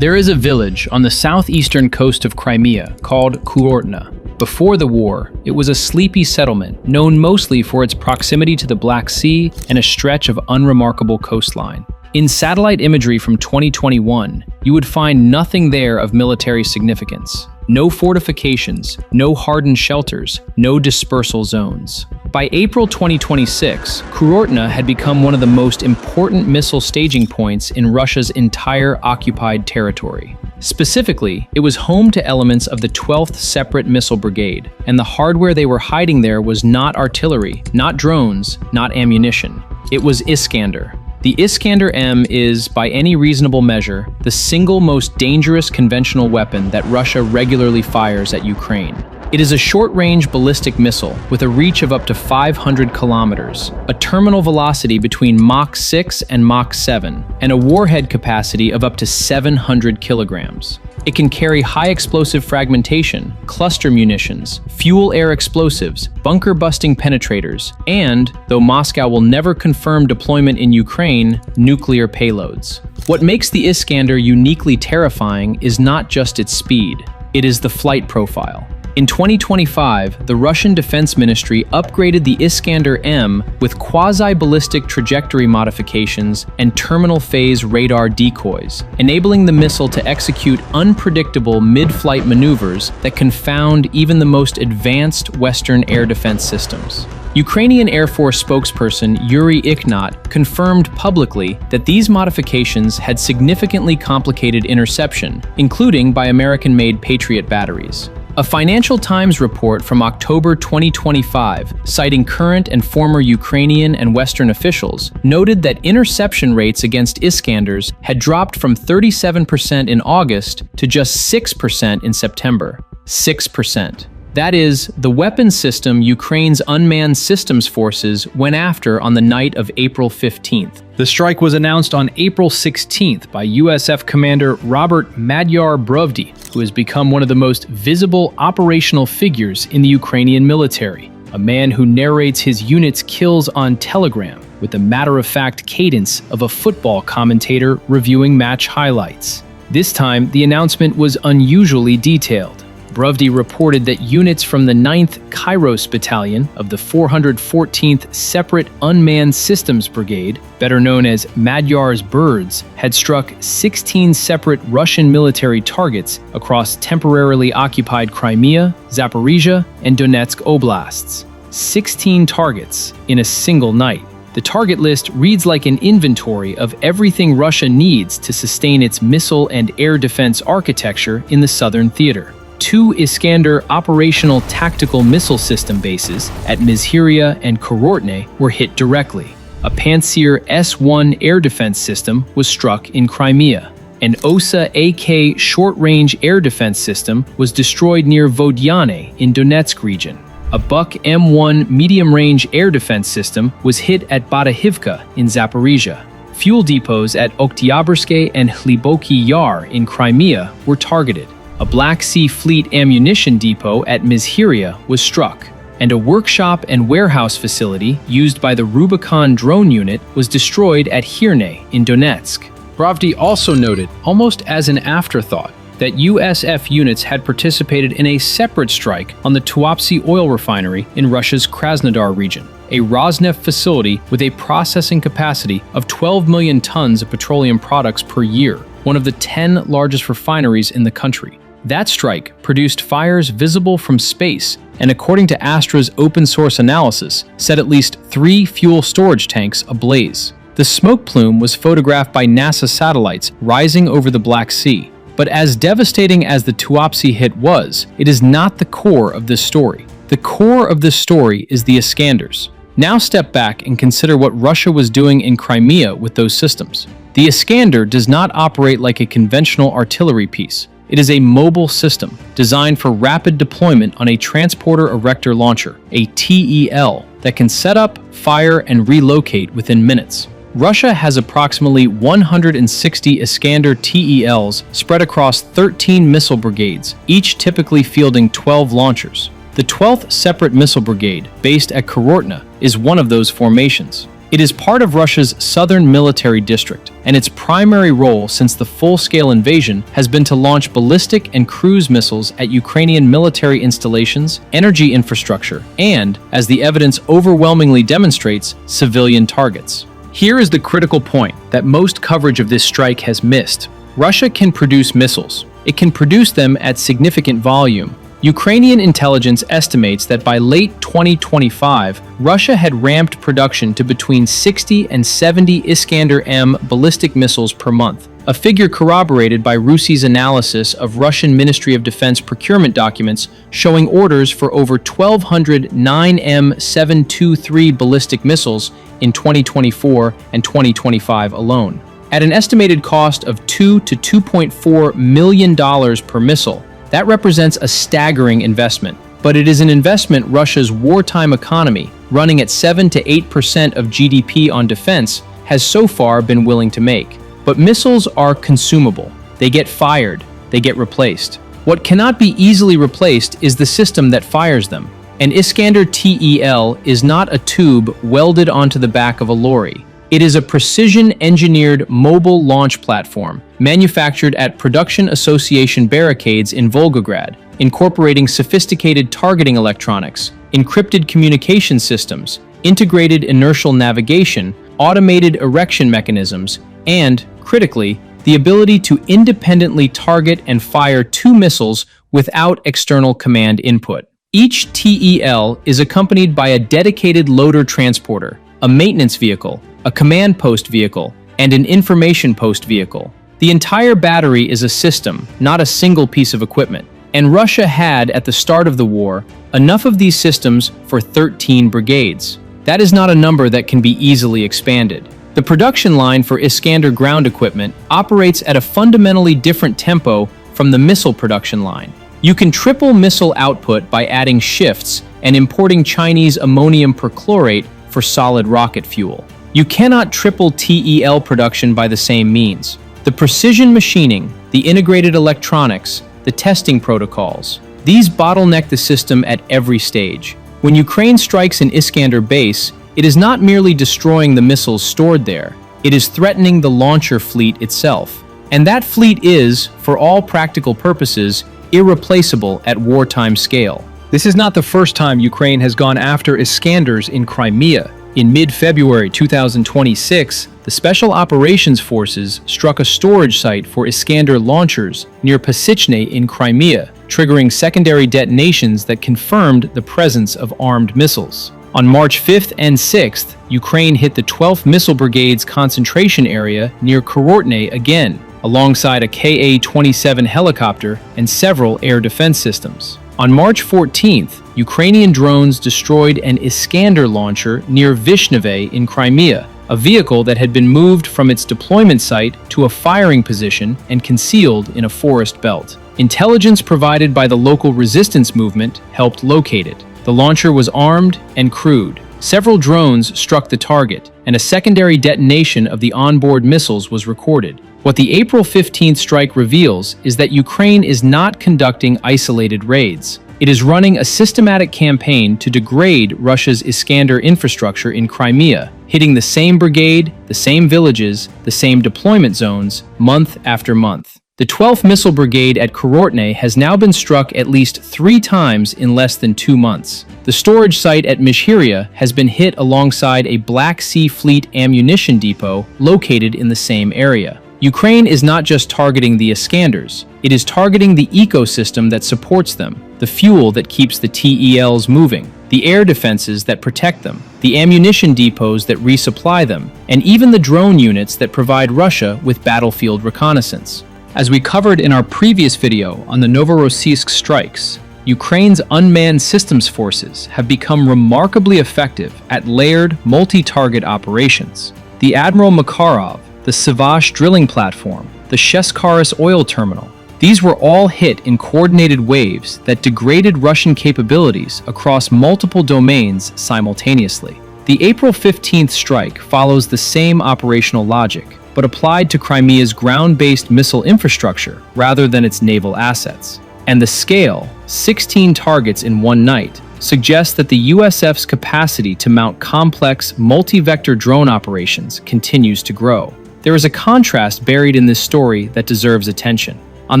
There is a village on the southeastern coast of Crimea called Kurortne. Before the war, it was a sleepy settlement known mostly for its proximity to the Black Sea and a stretch of unremarkable coastline. In satellite imagery from 2021, you would find nothing there of military significance. No fortifications, no hardened shelters, no dispersal zones. By April 2026, Kurortne had become one of the most important missile staging points in Russia's entire occupied territory. Specifically, it was home to elements of the 12th Separate Missile Brigade, and the hardware they were hiding there was not artillery, not drones, not ammunition. It was Iskander. The Iskander-M is, by any reasonable measure, the single most dangerous conventional weapon that Russia regularly fires at Ukraine. It is a short-range ballistic missile with a reach of up to 500 kilometers, a terminal velocity between Mach 6 and Mach 7, and a warhead capacity of up to 700 kilograms. It can carry high explosive fragmentation, cluster munitions, fuel-air explosives, bunker-busting penetrators, and, though Moscow will never confirm deployment in Ukraine, nuclear payloads. What makes the Iskander uniquely terrifying is not just its speed, it is the flight profile. In 2025, the Russian Defense Ministry upgraded the Iskander-M with quasi-ballistic trajectory modifications and terminal phase radar decoys, enabling the missile to execute unpredictable mid-flight maneuvers that confound even the most advanced Western air defense systems. Ukrainian Air Force spokesperson Yuri Ignat confirmed publicly that these modifications had significantly complicated interception, including by American-made Patriot batteries. A Financial Times report from October 2025, citing current and former Ukrainian and Western officials, noted that interception rates against Iskanders had dropped from 37% in August to just 6% in September. 6%. That is, the weapon system Ukraine's unmanned systems forces went after on the night of April 15th. The strike was announced on April 16th by USF Commander Robert Madyar Brovdy, who has become one of the most visible operational figures in the Ukrainian military, a man who narrates his unit's kills on Telegram with the matter-of-fact cadence of a football commentator reviewing match highlights. This time, the announcement was unusually detailed. Brovdy reported that units from the 9th Kairos Battalion of the 414th Separate Unmanned Systems Brigade, better known as Madyar's Birds, had struck 16 separate Russian military targets across temporarily occupied Crimea, Zaporizhia, and Donetsk oblasts. 16 targets in a single night. The target list reads like an inventory of everything Russia needs to sustain its missile and air defense architecture in the southern theater. 2 Iskander operational tactical missile system bases at Mizhyria and Kurortne were hit directly. A Pantsir S-1 air defense system was struck in Crimea. An OSA AK short-range air defense system was destroyed near Vodyane in Donetsk region. A Buk M1 medium-range air defense system was hit at Batahivka in Zaporizhia. Fuel depots at Oktyabrske and Hliboki Yar in Crimea were targeted. A Black Sea Fleet ammunition depot at Mizhyria was struck, and a workshop and warehouse facility used by the Rubicon drone unit was destroyed at Hirne in Donetsk. Brovdy also noted, almost as an afterthought, that USF units had participated in a separate strike on the Tuapse oil refinery in Russia's Krasnodar region, a Rosneft facility with a processing capacity of 12 million tons of petroleum products per year, one of the 10 largest refineries in the country. That strike produced fires visible from space, and according to Astra's open-source analysis, set at least 3 fuel storage tanks ablaze. The smoke plume was photographed by NASA satellites rising over the Black Sea. But as devastating as the Tuapse hit was, it is not the core of this story. The core of this story is the Iskanders. Now step back and consider what Russia was doing in Crimea with those systems. The Iskander does not operate like a conventional artillery piece. It is a mobile system designed for rapid deployment on a transporter erector launcher, a TEL, that can set up, fire, and relocate within minutes. Russia has approximately 160 Iskander TELs spread across 13 missile brigades, each typically fielding 12 launchers. The 12th Separate Missile Brigade, based at Kurortne, is one of those formations. It is part of Russia's southern military district, and its primary role since the full-scale invasion has been to launch ballistic and cruise missiles at Ukrainian military installations, energy infrastructure, and, as the evidence overwhelmingly demonstrates, civilian targets. Here is the critical point that most coverage of this strike has missed. Russia can produce missiles. It can produce them at significant volume. Ukrainian intelligence estimates that by late 2025, Russia had ramped production to between 60 and 70 Iskander-M ballistic missiles per month, a figure corroborated by RUSI's analysis of Russian Ministry of Defense procurement documents showing orders for over 1,200 9M723 ballistic missiles in 2024 and 2025 alone. At an estimated cost of $2 to $2.4 million per missile, that represents a staggering investment, but it is an investment Russia's wartime economy, running at 7 to 8% of GDP on defense, has so far been willing to make. But missiles are consumable. They get fired. They get replaced. What cannot be easily replaced is the system that fires them. An Iskander-TEL is not a tube welded onto the back of a lorry. It is a precision-engineered mobile launch platform manufactured at Production Association barricades in Volgograd, incorporating sophisticated targeting electronics, encrypted communication systems, integrated inertial navigation, automated erection mechanisms, and, critically, the ability to independently target and fire 2 missiles without external command input. Each TEL is accompanied by a dedicated loader transporter, a maintenance vehicle, a command post vehicle, and an information post vehicle. The entire battery is a system, not a single piece of equipment. And Russia had, at the start of the war, enough of these systems for 13 brigades. That is not a number that can be easily expanded. The production line for Iskander ground equipment operates at a fundamentally different tempo from the missile production line. You can triple missile output by adding shifts and importing Chinese ammonium perchlorate for solid rocket fuel. You cannot triple TEL production by the same means. The precision machining, the integrated electronics, the testing protocols, these bottleneck the system at every stage. When Ukraine strikes an Iskander base, it is not merely destroying the missiles stored there, it is threatening the launcher fleet itself. And that fleet is, for all practical purposes, irreplaceable at wartime scale. This is not the first time Ukraine has gone after Iskanders in Crimea. In mid-February 2026, the Special Operations Forces struck a storage site for Iskander launchers near Pasichne in Crimea, triggering secondary detonations that confirmed the presence of armed missiles. On March 5th and 6th, Ukraine hit the 12th Missile Brigade's concentration area near Kurortne again, alongside a Ka-27 helicopter and several air defense systems. On March 14th, Ukrainian drones destroyed an Iskander launcher near Vishneve in Crimea, a vehicle that had been moved from its deployment site to a firing position and concealed in a forest belt. Intelligence provided by the local resistance movement helped locate it. The launcher was armed and crewed. Several drones struck the target, and a secondary detonation of the onboard missiles was recorded. What the April 15th strike reveals is that Ukraine is not conducting isolated raids. It is running a systematic campaign to degrade Russia's Iskander infrastructure in Crimea, hitting the same brigade, the same villages, the same deployment zones, month after month. The 12th Missile Brigade at Kurortne has now been struck at least 3 times in less than 2 months. The storage site at Mizhyria has been hit alongside a Black Sea Fleet ammunition depot located in the same area. Ukraine is not just targeting the Iskanders, it is targeting the ecosystem that supports them, the fuel that keeps the TELs moving, the air defenses that protect them, the ammunition depots that resupply them, and even the drone units that provide Russia with battlefield reconnaissance. As we covered in our previous video on the Novorossiysk strikes, Ukraine's unmanned systems forces have become remarkably effective at layered, multi-target operations. The Admiral Makarov, the Savash drilling platform, the Sheskharis oil terminal, these were all hit in coordinated waves that degraded Russian capabilities across multiple domains simultaneously. The April 15th strike follows the same operational logic, but applied to Crimea's ground-based missile infrastructure rather than its naval assets. And the scale, 16 targets in one night, suggests that the USF's capacity to mount complex, multi-vector drone operations continues to grow. There is a contrast buried in this story that deserves attention. On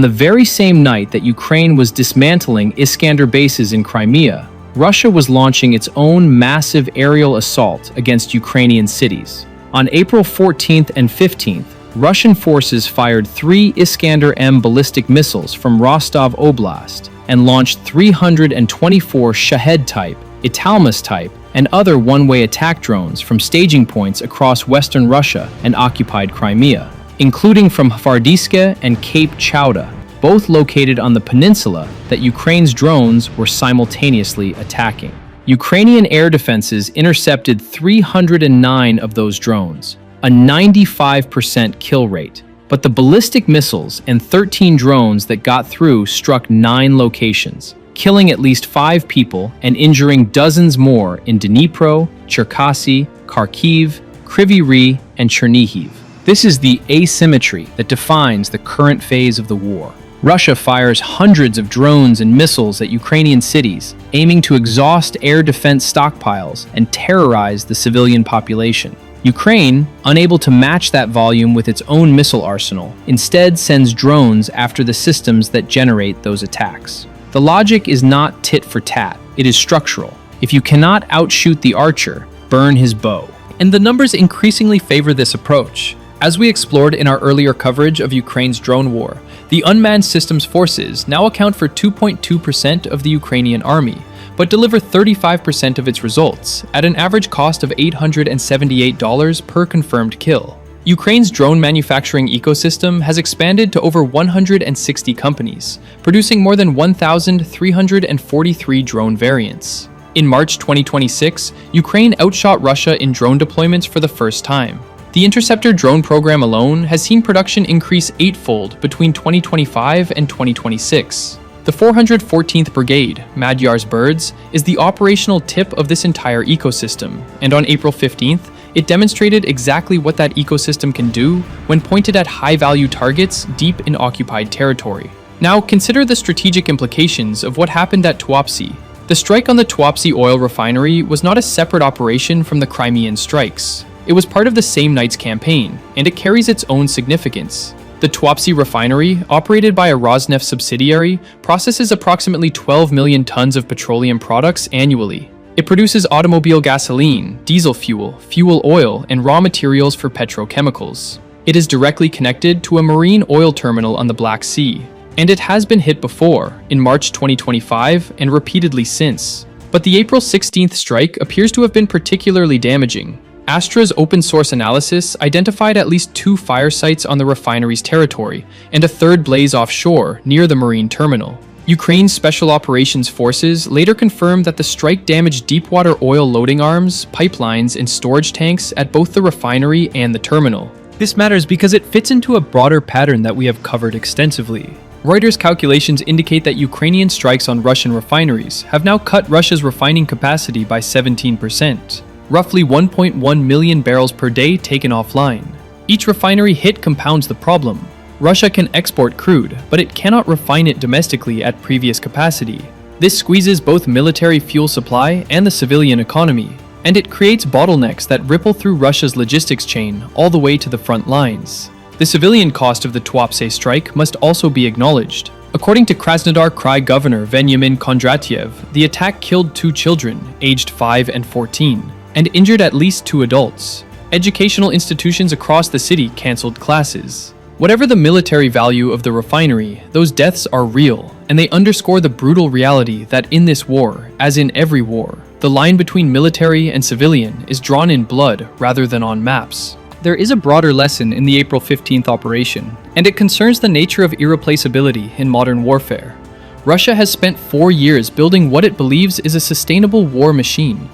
the very same night that Ukraine was dismantling Iskander bases in Crimea, Russia was launching its own massive aerial assault against Ukrainian cities. On April 14th and 15th, Russian forces fired 3 Iskander-M ballistic missiles from Rostov Oblast and launched 324 Shahed-type, Italmus-type, and other one-way attack drones from staging points across western Russia and occupied Crimea, including from Hvardiske and Cape Chauda, both located on the peninsula that Ukraine's drones were simultaneously attacking. Ukrainian air defenses intercepted 309 of those drones, a 95% kill rate. But the ballistic missiles and 13 drones that got through struck 9 locations, killing at least 5 people and injuring dozens more in Dnipro, Cherkasy, Kharkiv, Kryvyi Rih, and Chernihiv. This is the asymmetry that defines the current phase of the war. Russia fires hundreds of drones and missiles at Ukrainian cities, aiming to exhaust air defense stockpiles and terrorize the civilian population. Ukraine, unable to match that volume with its own missile arsenal, instead sends drones after the systems that generate those attacks. The logic is not tit for tat, it is structural. If you cannot outshoot the archer, burn his bow. And the numbers increasingly favor this approach. As we explored in our earlier coverage of Ukraine's drone war, the unmanned systems forces now account for 2.2% of the Ukrainian army, but deliver 35% of its results, at an average cost of $878 per confirmed kill. Ukraine's drone manufacturing ecosystem has expanded to over 160 companies, producing more than 1,343 drone variants. In March 2026, Ukraine outshot Russia in drone deployments for the first time. The Interceptor drone program alone has seen production increase 8-fold between 2025 and 2026. The 414th Brigade, Magyar's Birds, is the operational tip of this entire ecosystem, and on April 15th, it demonstrated exactly what that ecosystem can do when pointed at high-value targets deep in occupied territory. Now, consider the strategic implications of what happened at Tuapse. The strike on the Tuapse oil refinery was not a separate operation from the Crimean strikes. It was part of the same night's campaign, and it carries its own significance. The Tuapse refinery, operated by a Rosneft subsidiary, processes approximately 12 million tons of petroleum products annually. It produces automobile gasoline, diesel fuel, fuel oil, and raw materials for petrochemicals. It is directly connected to a marine oil terminal on the Black Sea, and it has been hit before, in March 2025 and repeatedly since. But the April 16th strike appears to have been particularly damaging. Astra's open-source analysis identified at least 2 fire sites on the refinery's territory and a third blaze offshore near the marine terminal. Ukraine's Special Operations Forces later confirmed that the strike damaged deepwater oil loading arms, pipelines, and storage tanks at both the refinery and the terminal. This matters because it fits into a broader pattern that we have covered extensively. Reuters calculations indicate that Ukrainian strikes on Russian refineries have now cut Russia's refining capacity by 17%. Roughly 1.1 million barrels per day taken offline. Each refinery hit compounds the problem. Russia can export crude, but it cannot refine it domestically at previous capacity. This squeezes both military fuel supply and the civilian economy, and it creates bottlenecks that ripple through Russia's logistics chain all the way to the front lines. The civilian cost of the Tuapse strike must also be acknowledged. According to Krasnodar Krai Governor Veniamin Kondratyev, the attack killed 2 children, aged 5 and 14. And injured at least 2 adults. Educational institutions across the city canceled classes. Whatever the military value of the refinery, those deaths are real, and they underscore the brutal reality that in this war, as in every war, the line between military and civilian is drawn in blood rather than on maps. There is a broader lesson in the April 15th operation, and it concerns the nature of irreplaceability in modern warfare. Russia has spent 4 years building what it believes is a sustainable war machine.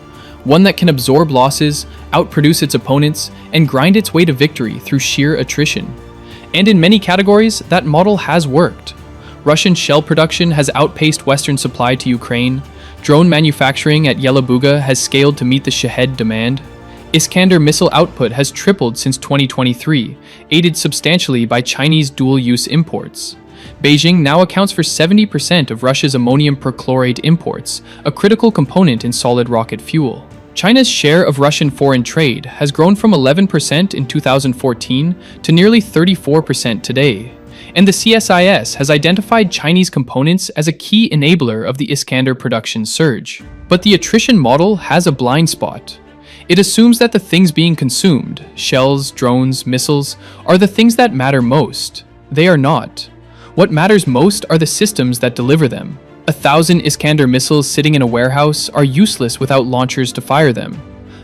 One that can absorb losses, outproduce its opponents, and grind its way to victory through sheer attrition. And in many categories, that model has worked. Russian shell production has outpaced Western supply to Ukraine. Drone manufacturing at Yelabuga has scaled to meet the Shahed demand. Iskander missile output has tripled since 2023, aided substantially by Chinese dual-use imports. Beijing now accounts for 70% of Russia's ammonium perchlorate imports, a critical component in solid rocket fuel. China's share of Russian foreign trade has grown from 11% in 2014 to nearly 34% today. And the CSIS has identified Chinese components as a key enabler of the Iskander production surge. But the attrition model has a blind spot. It assumes that the things being consumed, shells, drones, missiles, are the things that matter most. They are not. What matters most are the systems that deliver them. 1,000 Iskander missiles sitting in a warehouse are useless without launchers to fire them.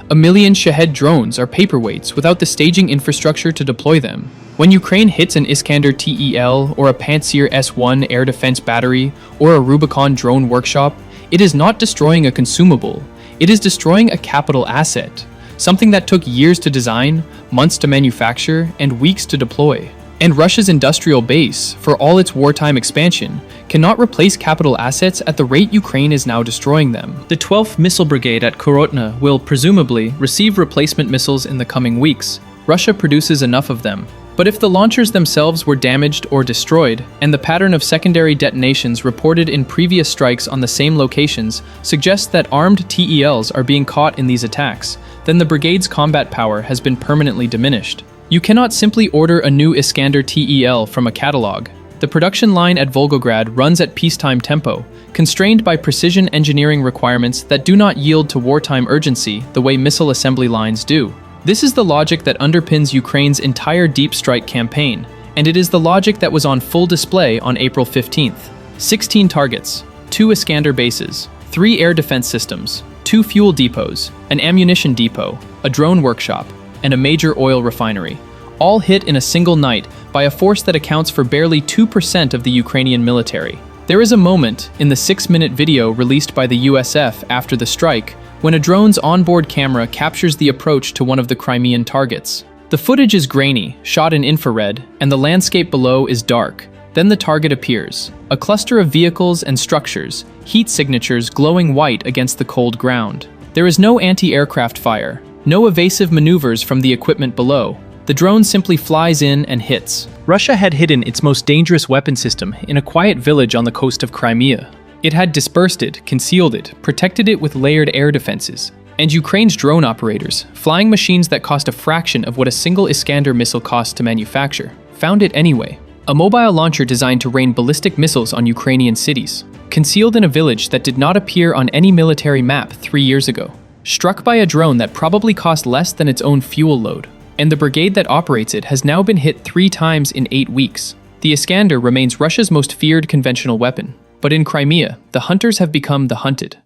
1 million Shahed drones are paperweights without the staging infrastructure to deploy them. When Ukraine hits an Iskander-TEL or a Pantsir S-1 air defense battery or a Rubicon drone workshop, it is not destroying a consumable. It is destroying a capital asset, something that took years to design, months to manufacture, and weeks to deploy. And Russia's industrial base, for all its wartime expansion, cannot replace capital assets at the rate Ukraine is now destroying them. The 12th Missile Brigade at Kurortne will, presumably, receive replacement missiles in the coming weeks. Russia produces enough of them. But if the launchers themselves were damaged or destroyed, and the pattern of secondary detonations reported in previous strikes on the same locations suggests that armed TELs are being caught in these attacks, then the brigade's combat power has been permanently diminished. You cannot simply order a new Iskander-TEL from a catalog. The production line at Volgograd runs at peacetime tempo, constrained by precision engineering requirements that do not yield to wartime urgency the way missile assembly lines do. This is the logic that underpins Ukraine's entire deep strike campaign, and it is the logic that was on full display on April 15th. 16 targets, 2 Iskander bases, 3 air defense systems, 2 fuel depots, an ammunition depot, a drone workshop, and a major oil refinery, all hit in a single night by a force that accounts for barely 2% of the Ukrainian military. There is a moment in the 6-minute video released by the USF after the strike when a drone's onboard camera captures the approach to one of the Crimean targets. The footage is grainy, shot in infrared, and the landscape below is dark. Then the target appears, a cluster of vehicles and structures, heat signatures glowing white against the cold ground. There is no anti-aircraft fire, no evasive maneuvers from the equipment below. The drone simply flies in and hits. Russia had hidden its most dangerous weapon system in a quiet village on the coast of Crimea. It had dispersed it, concealed it, protected it with layered air defenses. And Ukraine's drone operators, flying machines that cost a fraction of what a single Iskander missile costs to manufacture, found it anyway. A mobile launcher designed to rain ballistic missiles on Ukrainian cities, concealed in a village that did not appear on any military map 3 years ago. Struck by a drone that probably cost less than its own fuel load. And the brigade that operates it has now been hit 3 times in 8 weeks. The Iskander remains Russia's most feared conventional weapon. But in Crimea, the hunters have become the hunted.